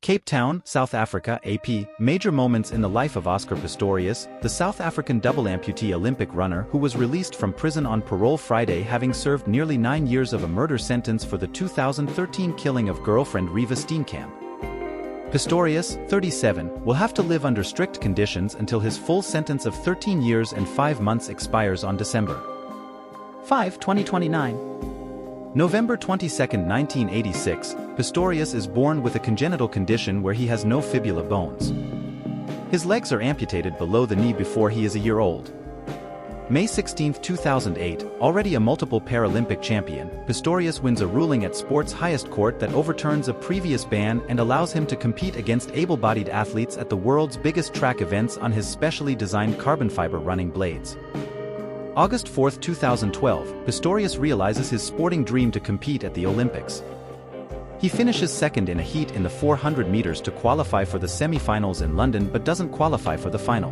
Cape Town, South Africa, AP, major moments in the life of Oscar Pistorius, the South African double amputee Olympic runner who was released from prison on parole Friday having served nearly 9 years of a murder sentence for the 2013 killing of girlfriend Reeva Steenkamp. Pistorius, 37, will have to live under strict conditions until his full sentence of 13 years and 5 months expires on December 5, 2029. November 22, 1986, Pistorius is born with a congenital condition where he has no fibula bones. His legs are amputated below the knee before he is a year old. May 16, 2008, already a multiple Paralympic champion, Pistorius wins a ruling at sport's highest court that overturns a previous ban and allows him to compete against able-bodied athletes at the world's biggest track events on his specially designed carbon fiber running blades. August 4, 2012, Pistorius realizes his sporting dream to compete at the Olympics. He finishes second in a heat in the 400 meters to qualify for the semi-finals in London but doesn't qualify for the final.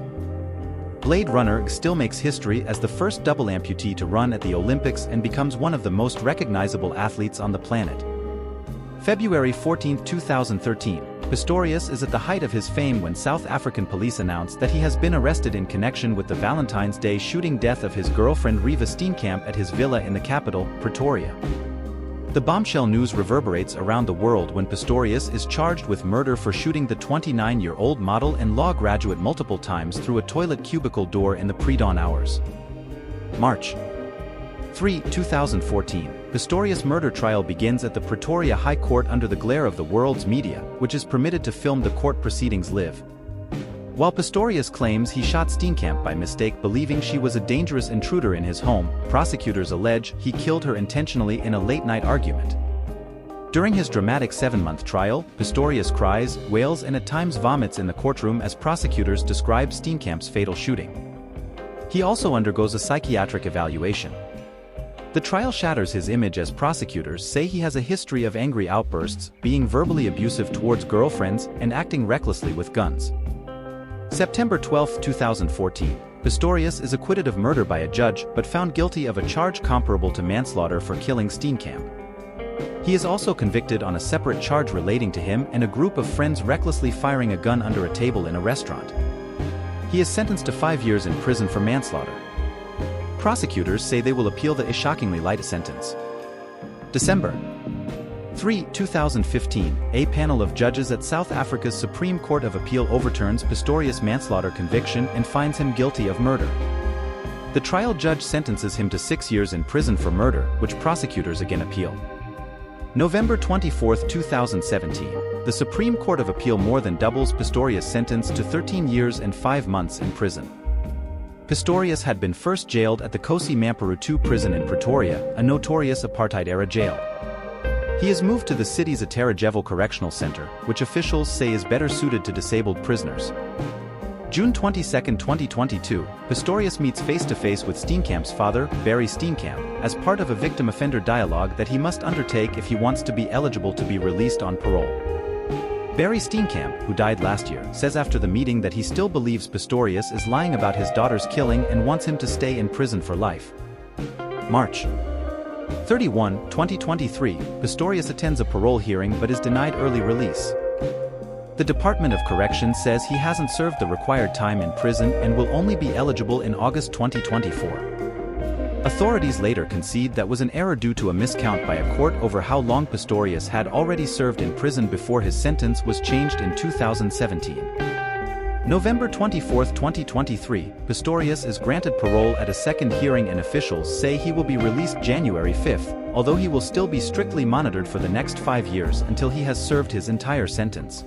Blade Runner still makes history as the first double amputee to run at the Olympics and becomes one of the most recognizable athletes on the planet. February 14, 2013, Pistorius is at the height of his fame when South African police announced that he has been arrested in connection with the Valentine's Day shooting death of his girlfriend Reeva Steenkamp at his villa in the capital, Pretoria. The bombshell news reverberates around the world when Pistorius is charged with murder for shooting the 29-year-old model and law graduate multiple times through a toilet cubicle door in the pre-dawn hours. March 3, 2014, Pistorius' murder trial begins at the Pretoria High Court under the glare of the world's media, which is permitted to film the court proceedings live. While Pistorius claims he shot Steenkamp by mistake believing she was a dangerous intruder in his home, prosecutors allege he killed her intentionally in a late-night argument. During his dramatic 7-month trial, Pistorius cries, wails and at times vomits in the courtroom as prosecutors describe Steenkamp's fatal shooting. He also undergoes a psychiatric evaluation. The trial shatters his image as prosecutors say he has a history of angry outbursts, being verbally abusive towards girlfriends, and acting recklessly with guns. September 12, 2014, Pistorius is acquitted of murder by a judge but found guilty of a charge comparable to manslaughter for killing Steenkamp. He is also convicted on a separate charge relating to him and a group of friends recklessly firing a gun under a table in a restaurant. He is sentenced to 5 years in prison for manslaughter. Prosecutors say they will appeal the shockingly light sentence. December 3, 2015, a panel of judges at South Africa's Supreme Court of Appeal overturns Pistorius' manslaughter conviction and finds him guilty of murder. The trial judge sentences him to 6 years in prison for murder, which prosecutors again appeal. November 24, 2017, the Supreme Court of Appeal more than doubles Pistorius' sentence to 13 years and 5 months in prison. Pistorius had been first jailed at the Kosi Mampuru II prison in Pretoria, a notorious apartheid-era jail. He is moved to the city's Atarajevo Correctional Center, which officials say is better suited to disabled prisoners. June 22, 2022, Pistorius meets face-to-face with Steenkamp's father, Barry Steenkamp, as part of a victim-offender dialogue that he must undertake if he wants to be eligible to be released on parole. Barry Steenkamp, who died last year, says after the meeting that he still believes Pistorius is lying about his daughter's killing and wants him to stay in prison for life. March 31, 2023, Pistorius attends a parole hearing but is denied early release. The Department of Corrections says he hasn't served the required time in prison and will only be eligible in August 2024. Authorities later concede that was an error due to a miscount by a court over how long Pistorius had already served in prison before his sentence was changed in 2017. November 24, 2023, Pistorius is granted parole at a second hearing and officials say he will be released January 5, although he will still be strictly monitored for the next 5 years until he has served his entire sentence.